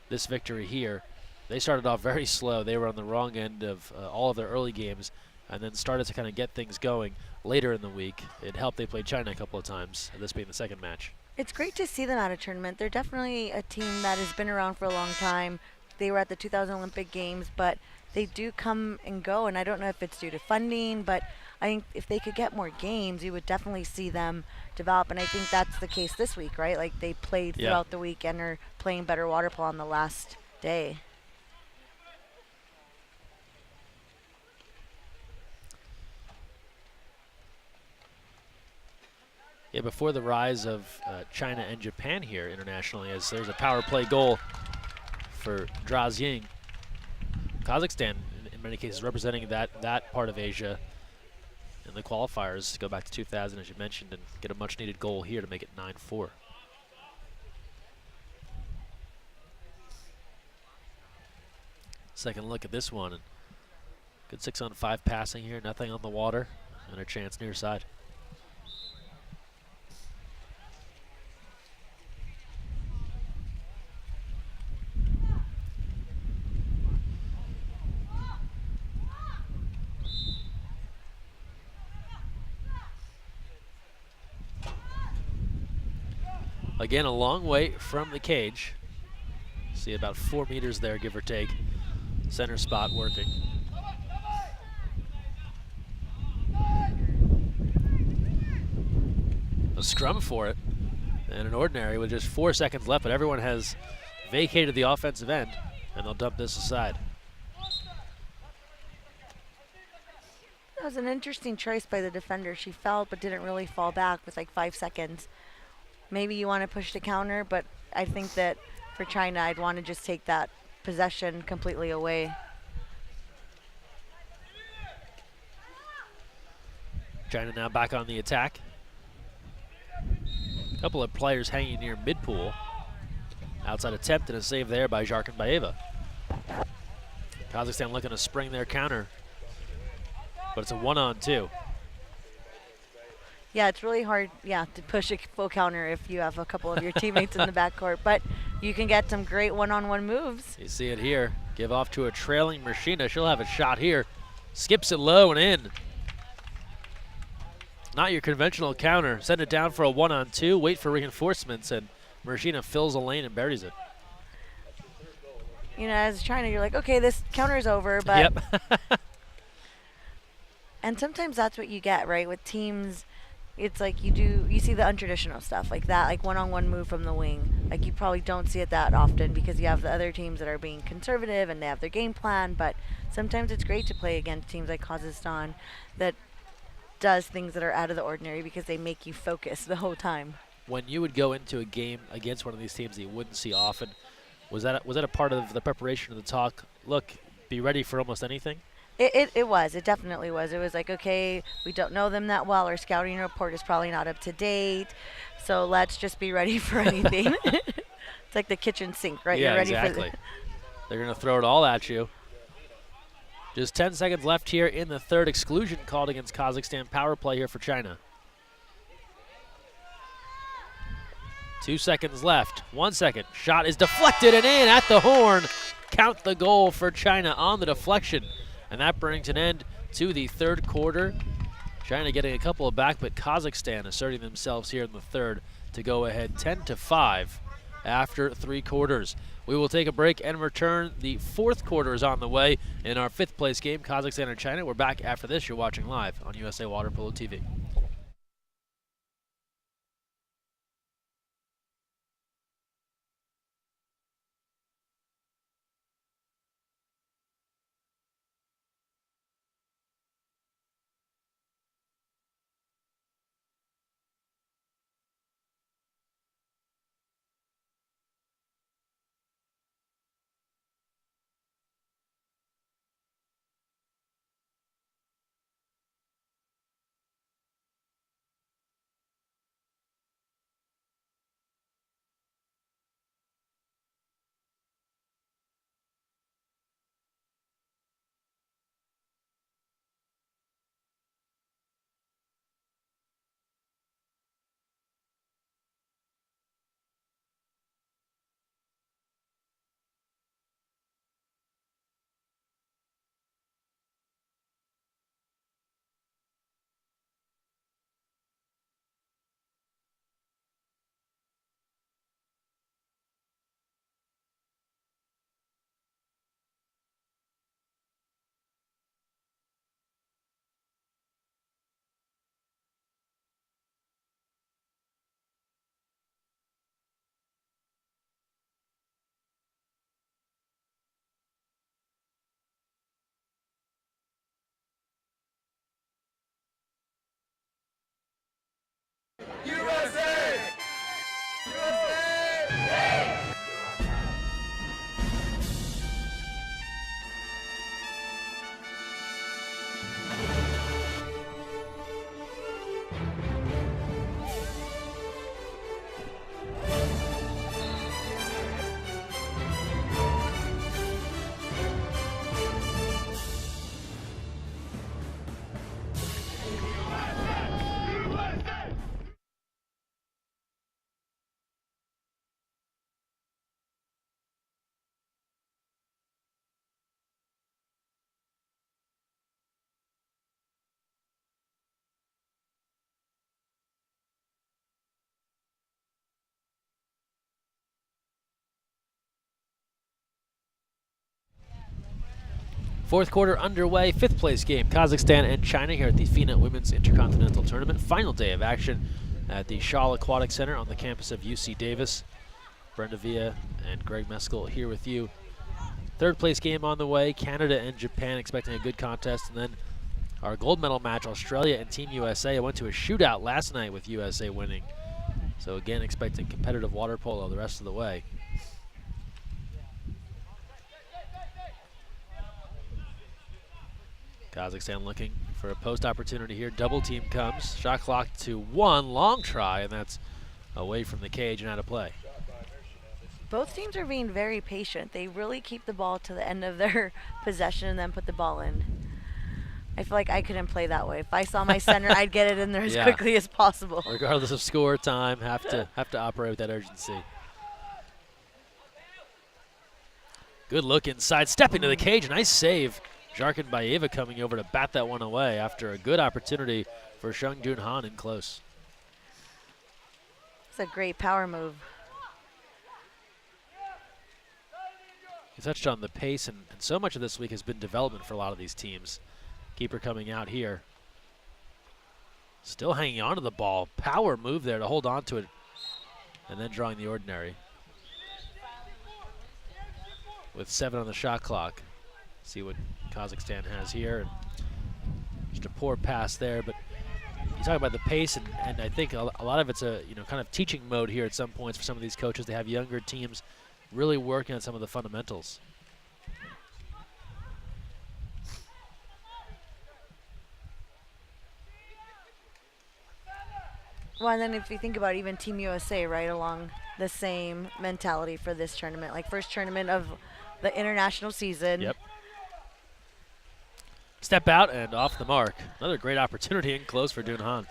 this victory here. They started off very slow. They were on the wrong end of all of their early games and then started to kind of get things going later in the week. It helped they played China a couple of times, this being the second match. It's great to see them at a tournament. They're definitely a team that has been around for a long time. They were at the 2000 Olympic Games, but they do come and go, and I don't know if it's due to funding, but I think if they could get more games, you would definitely see them develop, and I think that's the case this week, right? Like they played throughout the week and are playing better water polo on the last day. Yeah, before the rise of China and Japan here internationally, as there's a power play goal for Drazying. Kazakhstan, in many cases, representing that part of Asia in the qualifiers, go back to 2000, as you mentioned, and get a much-needed goal here to make it 9-4. Second look at this one. And good 6-on-5 passing here, nothing on the water, and a chance near side. Again, a long way from the cage. See about 4 meters there, give or take. Center spot working. A scrum for it. And an ordinary with just 4 seconds left, but everyone has vacated the offensive end, and they'll dump this aside. That was an interesting choice by the defender. She fell but didn't really fall back with like 5 seconds. Maybe you want to push the counter, but I think that for China, I'd want to just take that possession completely away. China now back on the attack. A couple of players hanging near mid-pool. Outside attempt and a save there by Jarkinbayeva. Kazakhstan looking to spring their counter, but it's a 1-on-2. Yeah, it's really hard, to push a full counter if you have a couple of your teammates in the backcourt, but you can get some great one-on-one moves. You see it here. Give off to a trailing Machina. She'll have a shot here. Skips it low and in. Not your conventional counter. Send it down for a 1-on-2. Wait for reinforcements, and Marashina fills a lane and buries it. You know, as China, you're like, okay, this counter is over, but Yep. and sometimes that's what you get, right? With teams, it's like you see the untraditional stuff like that, like one-on-one move from the wing. Like you probably don't see it that often because you have the other teams that are being conservative and they have their game plan. But sometimes it's great to play against teams like Kazakhstan that does things that are out of the ordinary because they make you focus the whole time. When you would go into a game against one of these teams that you wouldn't see often, was that a part of the preparation of the talk? Look, be ready for almost anything. It was. It definitely was. It was like, okay, we don't know them that well. Our scouting report is probably not up to date. So let's just be ready for anything. It's like the kitchen sink, right? Yeah, You're ready exactly. for They're going to throw it all at you. Just 10 seconds left here in the third. Exclusion called against Kazakhstan. Power play here for China. 2 seconds left. 1 second. Shot is deflected and in at the horn. Count the goal for China on the deflection. And that brings an end to the third quarter. China getting a couple of back, but Kazakhstan asserting themselves here in the third to go ahead 10-5 after 3 quarters. We will take a break and return. The fourth quarter is on the way in our 5th place game, Kazakhstan and China. We're back after this. You're watching live on USA Water Polo TV. Fourth quarter underway, 5th place game, Kazakhstan and China here at the FINA Women's Intercontinental Tournament. Final day of action at the Shaw Aquatic Center on the campus of UC Davis. Brenda Villa and Greg Meskel here with you. Third place game on the way, Canada and Japan expecting a good contest. And then our gold medal match, Australia and Team USA. Went to a shootout last night with USA winning. So again, expecting competitive water polo the rest of the way. Kazakhstan looking for a post opportunity here. Double team comes. Shot clock to 1. Long try, and that's away from the cage and out of play. Both teams are being very patient. They really keep the ball to the end of their possession and then put the ball in. I feel like I couldn't play that way. If I saw my center, I'd get it in there as quickly as possible. Regardless of score time, have to operate with that urgency. Good look inside, stepping to the cage. Nice save. Jarkin Baeva coming over to bat that one away after a good opportunity for Shung Jun Han in close. It's a great power move. You touched on the pace, and so much of this week has been development for a lot of these teams. Keeper coming out here. Still hanging on to the ball. Power move there to hold on to it, and then drawing the ordinary. With 7 on the shot clock. See what Kazakhstan has here. And just a poor pass there, but you talk about the pace, and I think a lot of it's a kind of teaching mode here at some points for some of these coaches. They have younger teams really working on some of the fundamentals. Well, and then if you think about even Team USA, right, along the same mentality for this tournament, like first tournament of the international season. Yep. Step out and off the mark. Another great opportunity in close for Dun Han.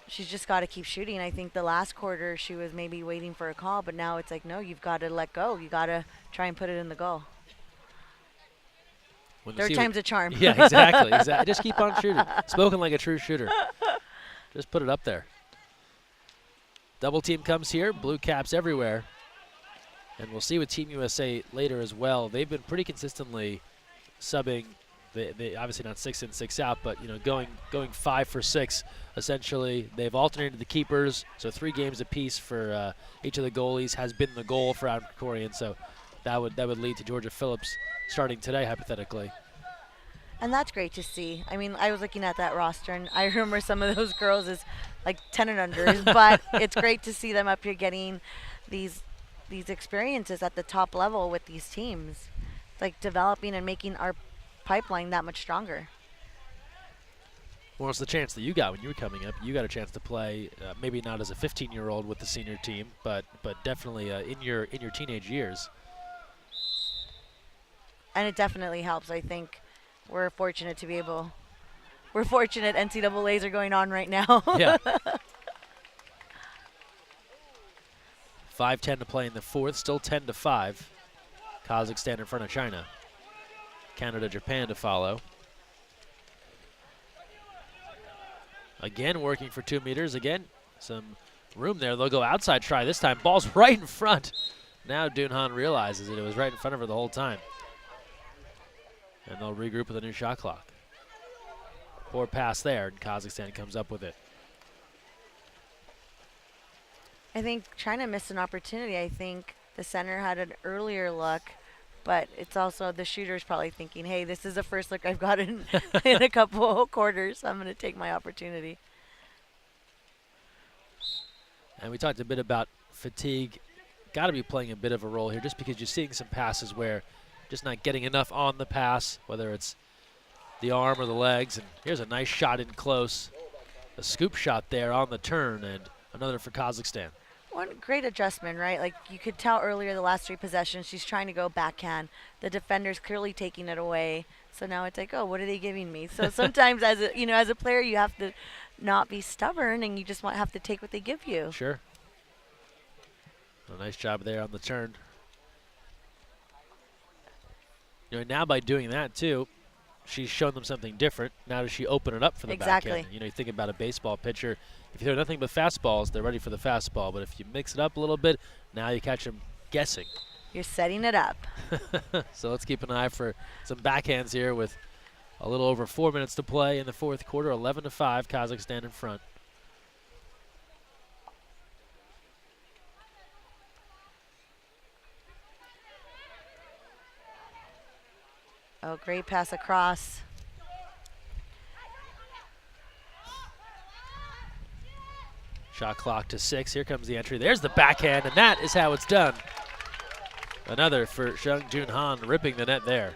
She's just got to keep shooting. I think the last quarter she was maybe waiting for a call, but now it's like, no, you've got to let go. You got to try and put it in the goal. Third time's a charm. Yeah, exactly. Just keep on shooting. Spoken like a true shooter. Just put it up there. Double team comes here. Blue caps everywhere. And we'll see with Team USA later as well. They've been pretty consistently subbing. They obviously not 6 in, 6 out, but going 5 for 6 essentially. They've alternated the keepers, so 3 games apiece for each of the goalies has been the goal for Adam Krikorian. So that would lead to Georgia Phillips starting today hypothetically. And that's great to see. I mean, I was looking at that roster, and I remember some of those girls as like 10 and unders, but it's great to see them up here getting these experiences at the top level with these teams, like developing and making our pipeline that much stronger. Well, it's the chance that you got when you were coming up. You got a chance to play, maybe not as a 15-year-old with the senior team, but definitely in your teenage years. And it definitely helps. I think we're fortunate to be able. We're fortunate NCAAs are going on right now. Yeah. 5:10 to play in the fourth. Still 10-5. Kazakhstan in front of China. Canada, Japan to follow. Again, working for 2 meters. Again, some room there. They'll go outside try this time. Ball's right in front. Now Dun Han realizes it was right in front of her the whole time. And they'll regroup with a new shot clock. Poor pass there, and Kazakhstan comes up with it. I think China missed an opportunity. I think the center had an earlier look, but it's also the shooter's probably thinking, hey, this is the first look I've gotten in a couple quarters. So I'm going to take my opportunity. And we talked a bit about fatigue. Got to be playing a bit of a role here just because you're seeing some passes where just not getting enough on the pass, whether it's the arm or the legs. And here's a nice shot in close. A scoop shot there on the turn, and another for Kazakhstan. One great adjustment, right? Like you could tell earlier the last 3 possessions, she's trying to go backhand. The defender's clearly taking it away. So now it's like, oh, what are they giving me? So sometimes as a player, you have to not be stubborn, and you just have to take what they give you. Sure. A nice job there on the turn. Now by doing that too, she's shown them something different. Now does she open it up for the backhand? You think about a baseball pitcher. If you throw nothing but fastballs, they're ready for the fastball. But if you mix it up a little bit, now you catch them guessing. You're setting it up. So let's keep an eye for some backhands here with a little over 4 minutes to play in the fourth quarter. 11-5, Kazakhstan in front. Oh, great pass across. Shot clock to 6. Here comes the entry. There's the backhand, and that is how it's done. Another for Dun Han, ripping the net there.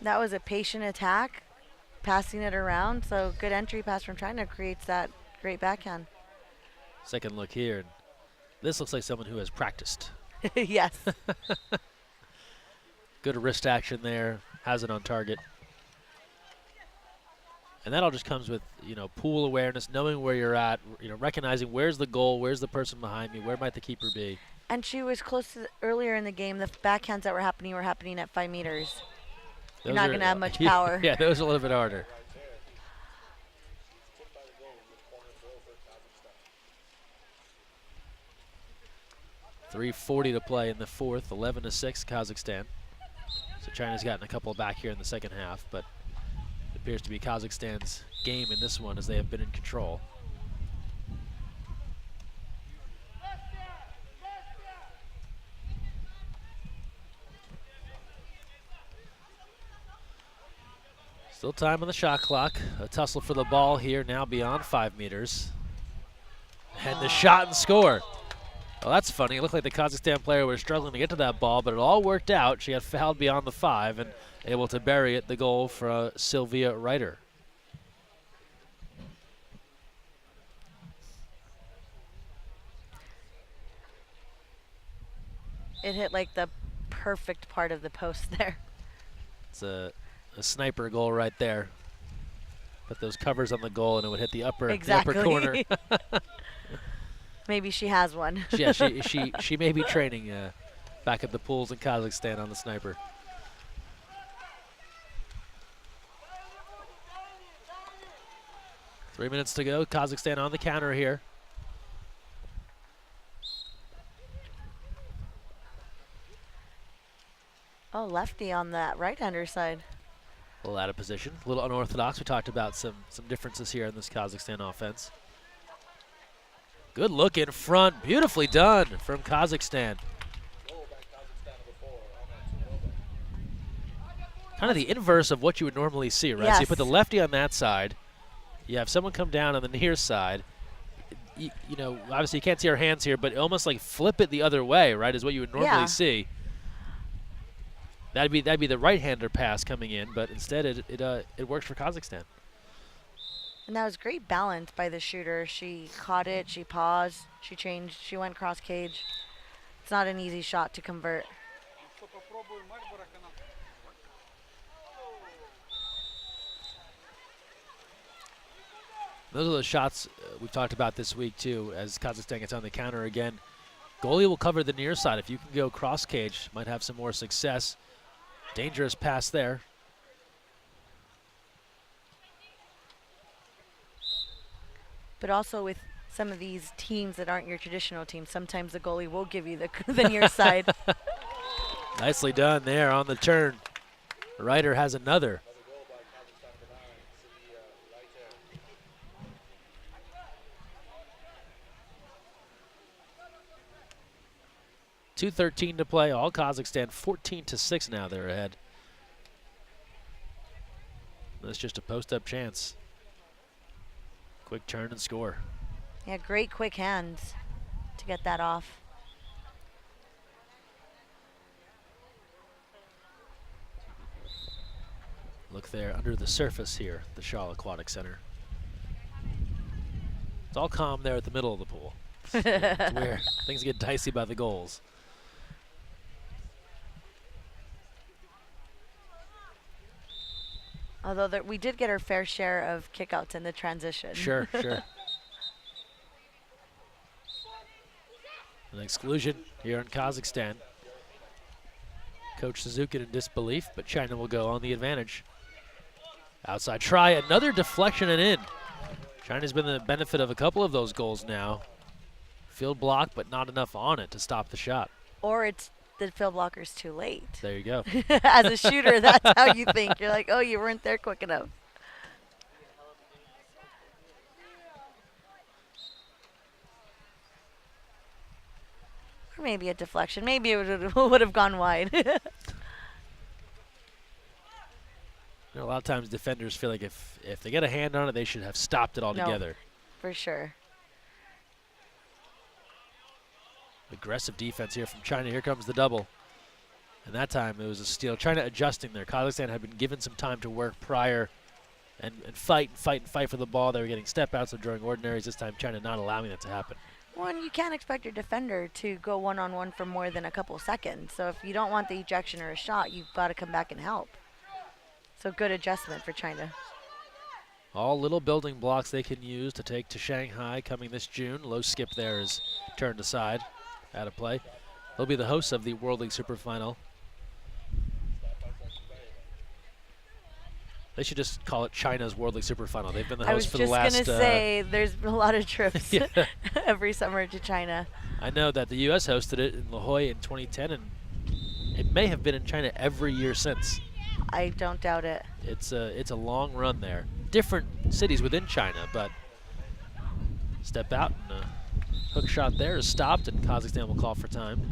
That was a patient attack, passing it around. So good entry pass from China creates that great backhand. Second look here. This looks like someone who has practiced. Yes. Good wrist action there. Has it on target. And that all just comes with, pool awareness, knowing where you're at, recognizing where's the goal, where's the person behind me, where might the keeper be. And she was close to earlier in the game. The backhands that were happening at 5 meters. You're not going to have much power. Yeah, those are a little bit harder. 3:40 to play in the fourth, 11-6 Kazakhstan. So China's gotten a couple back here in the second half, but it appears to be Kazakhstan's game in this one as they have been in control. Still time on the shot clock. A tussle for the ball here, now beyond 5 meters. And the shot and score. Well, that's funny. It looked like the Kazakhstan player was struggling to get to that ball, but it all worked out. She got fouled beyond the 5 and able to bury it, the goal for Sylvia Reiter. It hit like the perfect part of the post there. It's a sniper goal right there. Put those covers on the goal and it would hit the upper, Exactly. the upper corner. Maybe she has one. Yeah, she may be training back at the pools in Kazakhstan on the sniper. Three minutes to go. Kazakhstan on the counter here. Oh, lefty on that right-hander side. A little out of position, a little unorthodox. We talked about some differences here in this Kazakhstan offense. Good look in front, beautifully done from Kazakhstan. Kind of the inverse of what you would normally see, right? Yes. So you put the lefty on that side, you have someone come down on the near side. You know, obviously you can't see our hands here, but almost like flip it the other way, right, is what you would normally see. That'd be the right-hander pass coming in, but instead it works for Kazakhstan. And that was great balance by the shooter. She caught it, she paused, she changed, she went cross cage. It's not an easy shot to convert. Those are the shots we've talked about this week too, as Kazakhstan gets on the counter again. Goalie will cover the near side. If you can go cross cage, might have some more success. Dangerous pass there. But also with some of these teams that aren't your traditional teams, sometimes the goalie will give you the near side. Nicely done there on the turn. Reiter has another. .213 to play, all Kazakhstan, 14-6 now they're ahead. That's just a post-up chance. Quick turn and score. Yeah, great quick hands to get that off. Look there under the surface here, the Shaw Aquatic Center. It's all calm there at the middle of the pool. It's where things get dicey by the goals. Although we did get our fair share of kickouts in the transition. Sure, sure. An exclusion here in Kazakhstan. Coach Suzuki in disbelief, but China will go on the advantage. Outside try, another deflection and in. China's been the benefit of a couple of those goals now. Field block, but not enough on it to stop the shot. Or it's the field blocker's too late. There you go. As a shooter, that's how you think. You're like, oh, you weren't there quick enough. Or maybe a deflection. Maybe it would have gone wide. You know, a lot of times defenders feel like if they get a hand on it, they should have stopped it altogether. No, for sure. Aggressive defense here from China. Here comes the double. And that time it was a steal. China adjusting there. Kazakhstan had been given some time to work prior and fight for the ball. They were getting step outs or drawing ordinaries. This time China not allowing that to happen. Well, and you can't expect your defender to go one-on-one for more than a couple seconds. So if you don't want the ejection or a shot, you've got to come back and help. So good adjustment for China. All little building blocks they can use to take to Shanghai coming this June. Low skip there is turned aside. Out of play. They'll be the hosts of the World League Super Final. They should just call it China's World League Super Final. They've been the I was host for the just last. going to say, there's been a lot of trips Yeah. every summer to China. I know that the U.S. hosted it in La Jolla in 2010, and it may have been in China every year since. I don't doubt it. It's a long run there. Different cities within China, but step out and a hook shot there is stopped, and Kazakhstan will call for time.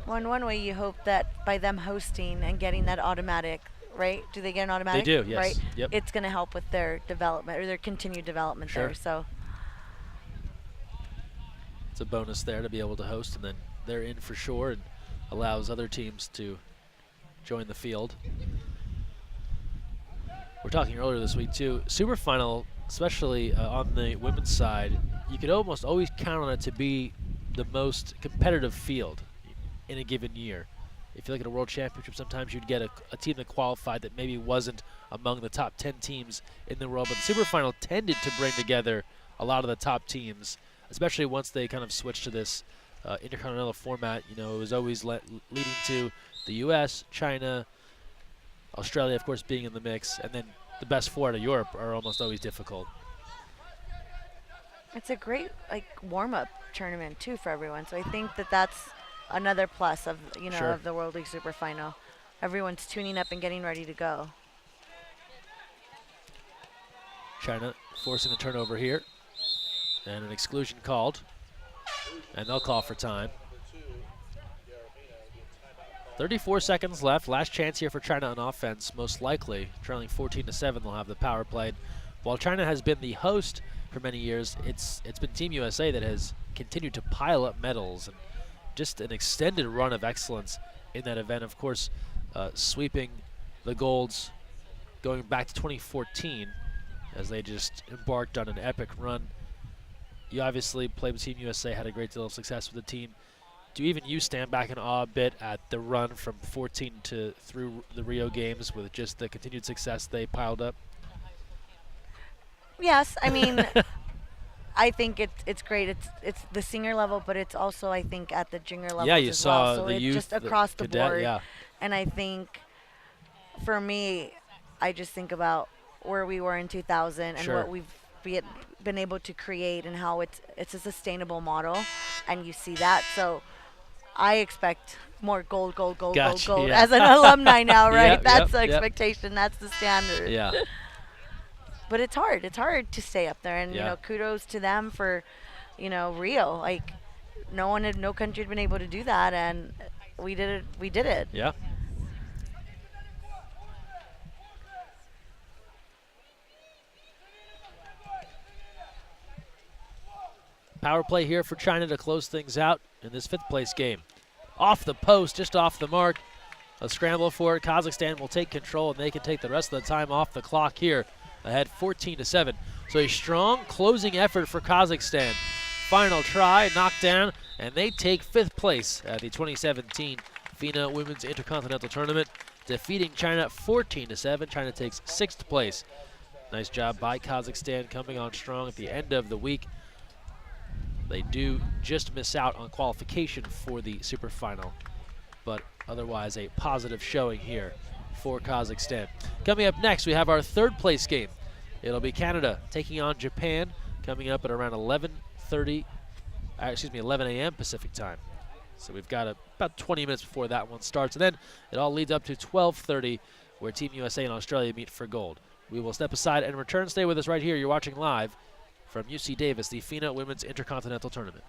One way you hope that by them hosting and getting that automatic, right? Do they get an automatic? They do, yes. Right? Yep. It's going to help with their development or their continued development Sure. there. So It's a bonus there to be able to host, and then they're in for sure and allows other teams to join the field. We're talking earlier this week too, Super Final, especially on the women's side, you could almost always count on it to be the most competitive field in a given year. If you look at a World Championship, sometimes you'd get a team that qualified that maybe wasn't among the top 10 teams in the world, but the Super Final tended to bring together a lot of the top teams, especially once they kind of switched to this Intercontinental format. You know, it was always leading to the U.S., China, Australia, of course, being in the mix, and then the best four out of Europe are almost always difficult. it's a great warm-up tournament too for everyone. So I think that's another plus of Sure. of the World League Super Final. Everyone's tuning up and getting ready to go. China forcing the turnover here, and an exclusion called, and they'll call for time. 34 seconds left. Last chance here for China on offense, most likely. Trailing 14-7, they'll have the power play. While China has been the host for many years, it's been Team USA that has continued to pile up medals, and just an extended run of excellence in that event. Of course, sweeping the golds going back to 2014 as they just embarked on an epic run. You obviously played with Team USA, had a great deal of success with the team. Do even you stand back in awe a bit at the run from 14 to through the Rio Games with just the continued success they piled up? Yes, I mean, I think it's great. It's the senior level, but it's also, I think, at the junior level. Yeah, you as saw well. So the it's youth, just across the cadet, board. yeah. And I think, for me, I just think about where we were in 2000 and Sure. what we've been able to create and how it's a sustainable model, and you see that. So I expect more gold, Gotcha, gold. yeah. As an alumni now, right? Yep, That's the yep. expectation. That's the standard. Yeah. But it's hard. It's hard to stay up there, and Yeah. kudos to them for, Rio. No country had been able to do that, and we did it. We did it. Yeah. Power play here for China to close things out in this fifth place game. Off the post, just off the mark. A scramble for it. Kazakhstan will take control, and they can take the rest of the time off the clock here. Ahead 14-7. So a strong closing effort for Kazakhstan. Final try, knocked down, and they take fifth place at the 2017 FINA Women's Intercontinental Tournament, defeating China 14-7. China takes sixth place. Nice job by Kazakhstan coming on strong at the end of the week. They do just miss out on qualification for the Super Final, but otherwise a positive showing here for Kazakhstan. Coming up next, we have our third place game. It'll be Canada taking on Japan, coming up at around 11 a.m. Pacific time. So we've got about 20 minutes before that one starts, and then it all leads up to 12:30, where Team USA and Australia meet for gold. We will step aside and return. Stay with us right here. You're watching live from UC Davis, the FINA Women's Intercontinental Tournament.